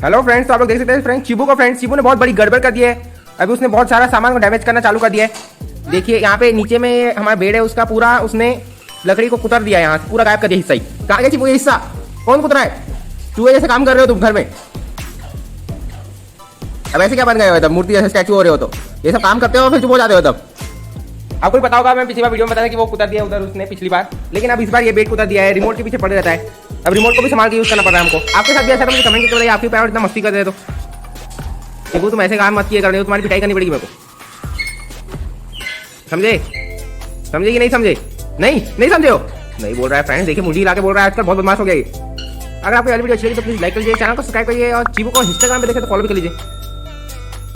Hello friends, तो आप लोग देख सकते हैं फ्रेंड्स चिबू ने बहुत बड़ी गड़बड़ कर दी है। अभी उसने बहुत सारा सामान को डैमेज करना चालू कर दिया है। देखिए यहाँ पे नीचे में हमारा बेड है, उसका पूरा उसने लकड़ी को कुतर दिया है, यहाँ पूरा गायब कर दिया हिस्सा ही। कहाँ गया चिबू ये हिस्सा? कौन कुतरा है? चूहे जैसे काम कर रहे हो तुम घर में। अब ऐसे क्या बन गए हो तब? मूर्ति जैसे स्टैचू हो रहे हो तो ये सब काम करते हो फिर चुप हो जाते हो तब। आपको भी पता होगा, मैं पिछली बार वीडियो में बताया कि वो कुतर दिया उधर उसने पिछली बार, लेकिन अब इस बार ये बेड कुतर दिया है। रिमोट के पीछे पड़े रहता है, अब रिमोट को भी संभाल के यूज करना पड़ रहा है हमको। आपके साथ भी ऐसा? मुझे कमेंट करके बताइए, आपके पैर इतना मस्ती कर रहे हो तो तुम ऐसे काम मत किए कर रहे हो, तुम्हारी पिटाई करनी पड़ेगी मेरे को। समझे? समझे कि नहीं समझे? नहीं समझे हो? नहीं बोल रहा है फ्रेंड्स, देखिए मुझे हिला के बोल रहा है, आजकल बहुत बदमाश हो गया ये। अगर आपको ये वीडियो अच्छी लगी तो प्लीज लाइक कर लीजिए, चैनल को सब्सक्राइब करिए और चिबू को इंस्टाग्राम पे देखे तो फॉलो भी कर लीजिए।